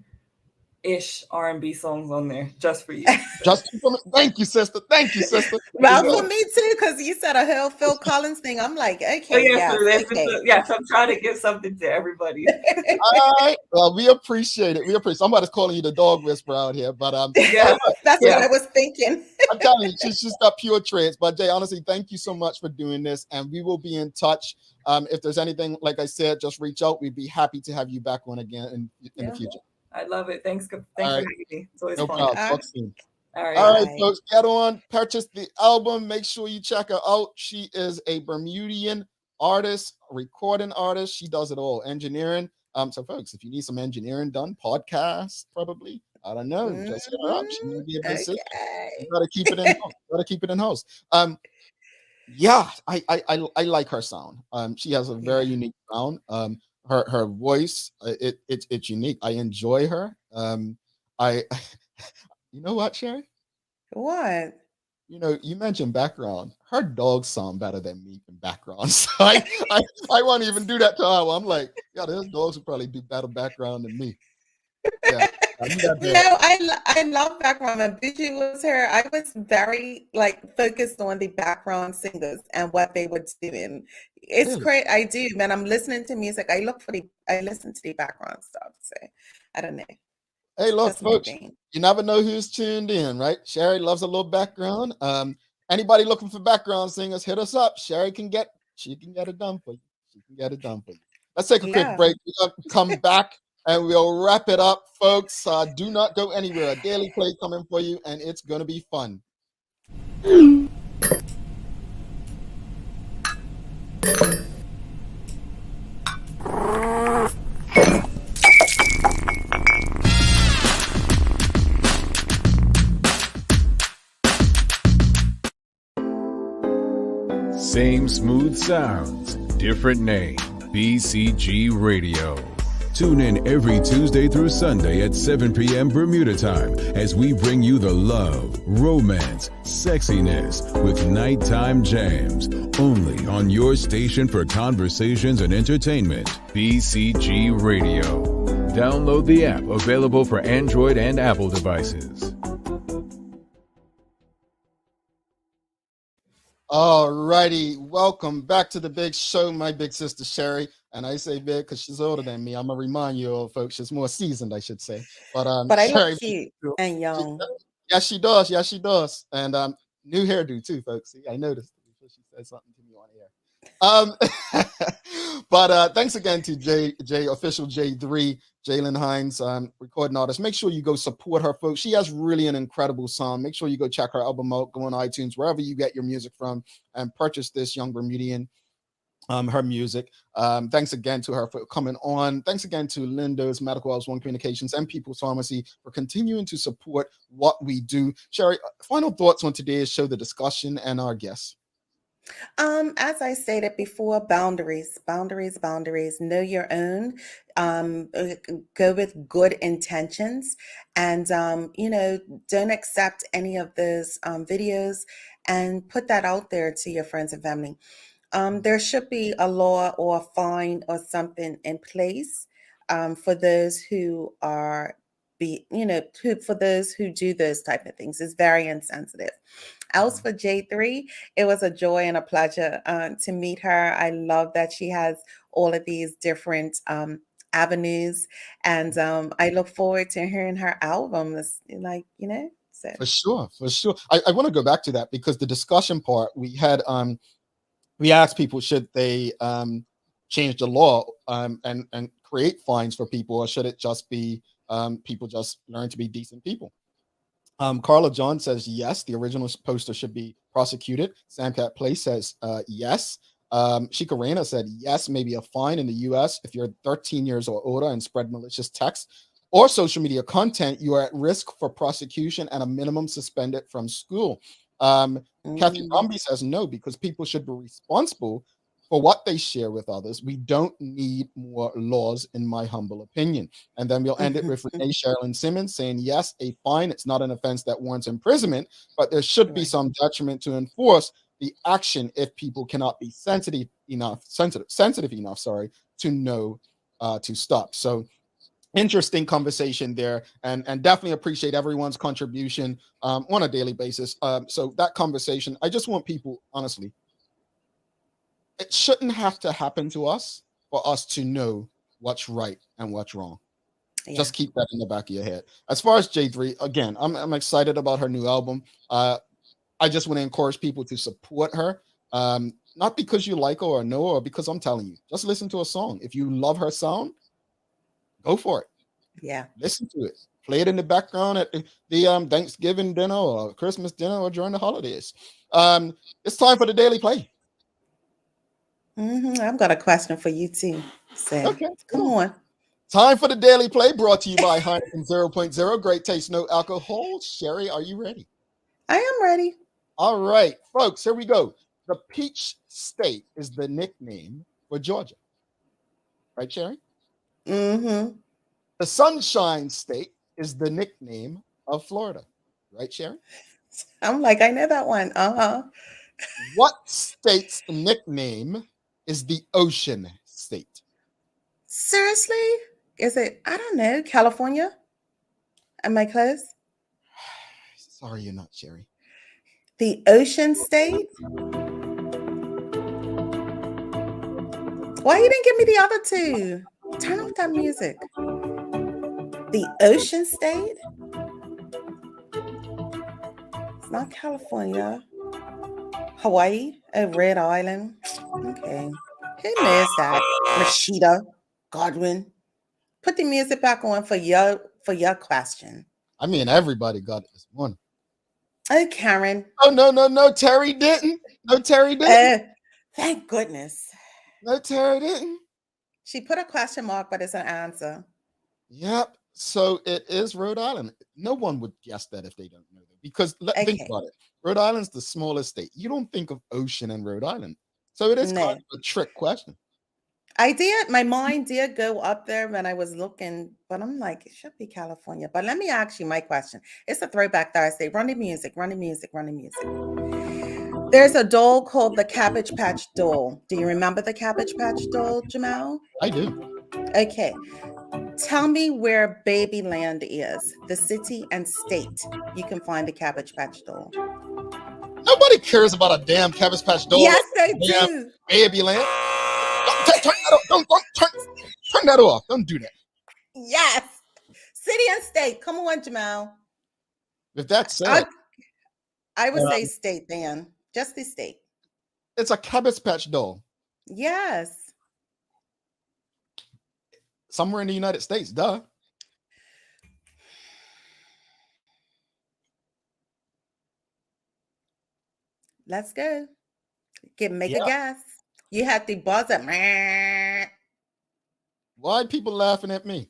ish R&B songs on there just for you. Just thank you, sister. Thank you, sister. Well, for me too, because you said a whole Phil Collins thing. I'm like, okay, So yes. I'm trying to give something to everybody. All right. Well, we appreciate it. Somebody's calling you the dog whisperer out here, but yeah, that's what I was thinking. I'm telling you, she's got pure traits. But Jay, honestly, thank you so much for doing this, and we will be in touch. If there's anything, like I said, just reach out. We'd be happy to have you back on again in the future. I love it. Thanks for having me. It's always no fun. problem. Talk soon. All right, folks, get on, purchase the album. Make sure you check her out. She is a Bermudian artist, recording artist. She does it all, engineering. So, folks, if you need some engineering done, podcast probably. I don't know. Just hit her up. She may be a bit sick. You gotta keep it in house. Gotta keep it in house. Yeah, I like her sound. She has a very unique sound. Her voice, it's unique. I enjoy her. You know what, Sherry? What? You know, you mentioned background. Her dogs sound better than me in background. So I won't even do that to her. I'm like, yeah, there's dogs who probably do better background than me. Yeah. No, I love background. When Buju was here, I was very focused on the background singers and what they were doing. It's great. I do, man. I'm listening to music. I listen to the background stuff. So I don't know. Hey, look, folks, you never know who's tuned in, right? Sherry loves a little background. Anybody looking for background singers, hit us up. She can get it done for you. She can get it done for you. Let's take a quick break. We'll come back and we'll wrap it up, folks. Do not go anywhere. A daily play coming for you, and it's going to be fun. Same smooth sounds, different name. BCG Radio. Tune in every Tuesday through Sunday at 7 p.m. Bermuda time as we bring you the love, romance, sexiness with nighttime jams. Only on your station for conversations and entertainment. BCG Radio. Download the app, available for Android and Apple devices. All righty, welcome back to the big show, my big sister Sherry. And I say big because she's older than me. I'm gonna remind you, old folks, she's more seasoned, I should say. But I Sherry, look cute and young. Yes, she does. Yes, she does. And new hairdo too, folks. See, I noticed before she said something to me on air. But thanks again to J official J3, Jalen Hines, recording artist. Make sure you go support her, folks. She has really an incredible sound. Make sure you go check her album out, go on iTunes, wherever you get your music from, and purchase this young Bermudian, her music. Thanks again to her for coming on. Thanks again to Lindo's Medical House One Communications and People's Pharmacy for continuing to support what we do. Sherry, final thoughts on today's show, the discussion, and our guests. As I stated before, boundaries. Know your own. Go with good intentions, and don't accept any of those videos, and put that out there to your friends and family. There should be a law or a fine or something in place for those who are for those who do those type of things. It's very insensitive. As for J3, it was a joy and a pleasure to meet her. I love that she has all of these different avenues, and I look forward to hearing her album. So. For sure. I want to go back to that because the discussion part we had, we asked people, should they change the law and create fines for people, or should it just be people just learn to be decent people? Carla John says yes, the original poster should be prosecuted. Samcat Play says yes. Shika Reyna said yes, maybe a fine in the US if you're 13 years or older and spread malicious text or social media content, you are at risk for prosecution and a minimum suspended from school. Kathy Bombi says no, because people should be responsible for what they share with others. We don't need more laws, in my humble opinion. And then we'll end it with Renee Sherilyn Simmons saying, yes, a fine. It's not an offense that warrants imprisonment, but there should be some detriment to enforce the action if people cannot be sensitive enough, to know to stop. So interesting conversation there, and definitely appreciate everyone's contribution on a daily basis. So that conversation, I just want people, honestly, it shouldn't have to happen to us for us to know what's right and what's wrong. Yeah. Just keep that in the back of your head. As far as J3, again, I'm excited about her new album. I just want to encourage people to support her. Not because you like her or know her, or because I'm telling you, just listen to a song. If you love her sound, go for it. Yeah. Listen to it. Play it in the background at the Thanksgiving dinner or Christmas dinner or during the holidays. It's time for the Daily Play. I've got a question for you too. So Okay, come on. Time for the Daily Play, brought to you by Heineken 0.0. Great taste, no alcohol. Sherry, are you ready? I am ready. All right, folks, here we go. The Peach State is the nickname for Georgia. Right, Sherry? Mm-hmm. The Sunshine State is the nickname of Florida. Right, Sherry? I'm like, I know that one. Uh-huh. What state's nickname is the Ocean State? Seriously? Is it, I don't know, California? Am I close? Sorry, you're not, Sherry. The Ocean State? Why you didn't give me the other two? Turn off that music. The Ocean State? It's not California. Hawaii? A Red Island? Okay. Who knows that? Rashida Godwin. Put the music back on for your question. I mean, everybody got it this morning. Oh, Karen. Oh, no. Terry didn't. No, Terry didn't. Thank goodness. No, Terry didn't. She put a question mark, but it's an answer. Yep. So it is Rhode Island. No one would guess that if they don't know that. Because think about it. Rhode Island's the smallest state. You don't think of ocean in Rhode Island. So it is kind of a trick question. My mind did go up there when I was looking, but I'm like, it should be California. But let me ask you my question. It's a throwback Thursday. Run the music. There's a doll called the Cabbage Patch Doll. Do you remember the Cabbage Patch Doll, Jamal? I do. Okay. Tell me where Babyland is, the city and state you can find the Cabbage Patch Doll. Nobody cares about a damn Cabbage Patch Doll. Yes, they do. Babyland. Turn that off. Don't do that. Yes. City and state. Come on, Jamal. If that's said, I would say state, Dan. Just the state. It's a Cabbage Patch Doll. Yes. Somewhere in the United States, duh. Let's go. Make a guess. You had the buzzer. Why are people laughing at me?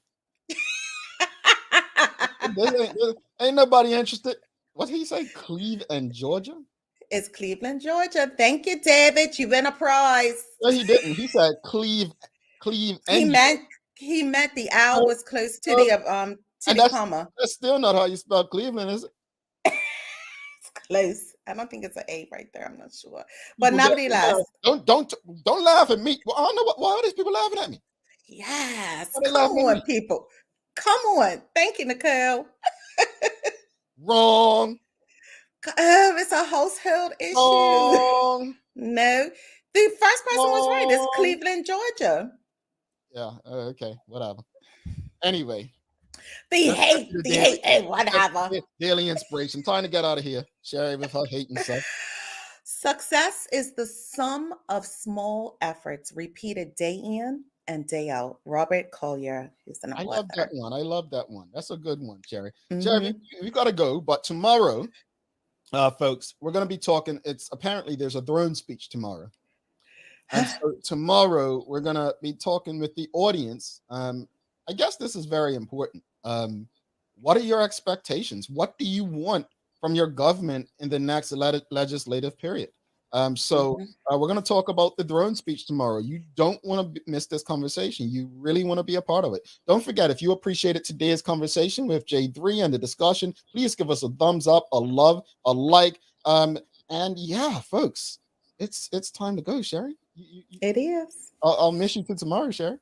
Ain't nobody interested. What did he say? Cleveland, Georgia? It's Cleveland, Georgia. Thank you, David. You win a prize. No, he didn't. He said Cleve. He meant the owl was close to the comma. That's still not how you spell Cleveland, is it? It's close. I don't think it's an A right there. I'm not sure. But nevertheless. Don't laugh at me. Well, I don't know why are these people laughing at me? Yes. Come on, people. Come on. Thank you, Nicole. Wrong. It's a household issue. Wrong. No. The first person was right. It's Cleveland, Georgia. Yeah. Okay. Whatever. Anyway. The hate, whatever. Daily inspiration. Time to get out of here. Sherry with her hating stuff. Success is the sum of small efforts repeated day in and day out. Robert Collier is an author. I love that one. That's a good one, Sherry. Sherry, we got to go. But tomorrow, folks, we're going to be talking. Apparently there's a throne speech tomorrow. And so tomorrow we're going to be talking with the audience. I guess this is very important. What are your expectations? What do you want from your government in the next legislative period? We're going to talk about the throne speech tomorrow. You don't want to miss this conversation. You really want to be a part of it. Don't forget, if you appreciated today's conversation with J3 and the discussion, please give us a thumbs up, a love, a like. And yeah, folks, it's time to go, Sherry. It is. I'll miss you till tomorrow, Sherry.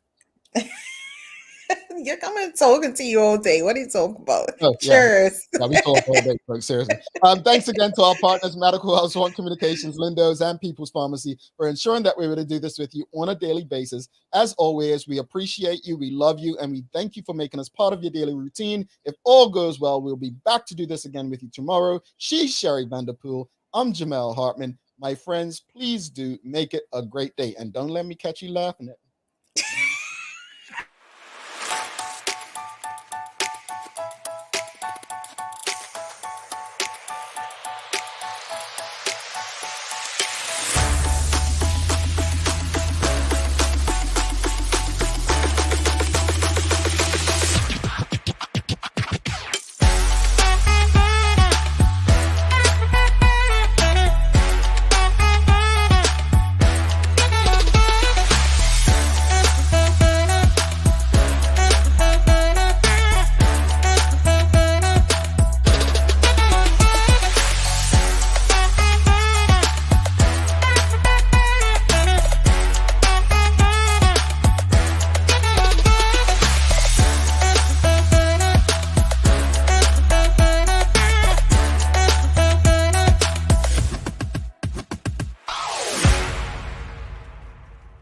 You're coming talking to you all day. What are you talking about? Oh, yeah. Cheers. Yeah, we talk all day, folks. Seriously. Thanks again to our partners, Medical Health, Swan Communications, Lindo's, and People's Pharmacy for ensuring that we're able to do this with you on a daily basis. As always, we appreciate you, we love you, and we thank you for making us part of your daily routine. If all goes well, we'll be back to do this again with you tomorrow. She's Sherry Vanderpool. I'm Jamel Hartman. My friends, please do make it a great day, and don't let me catch you laughing at me.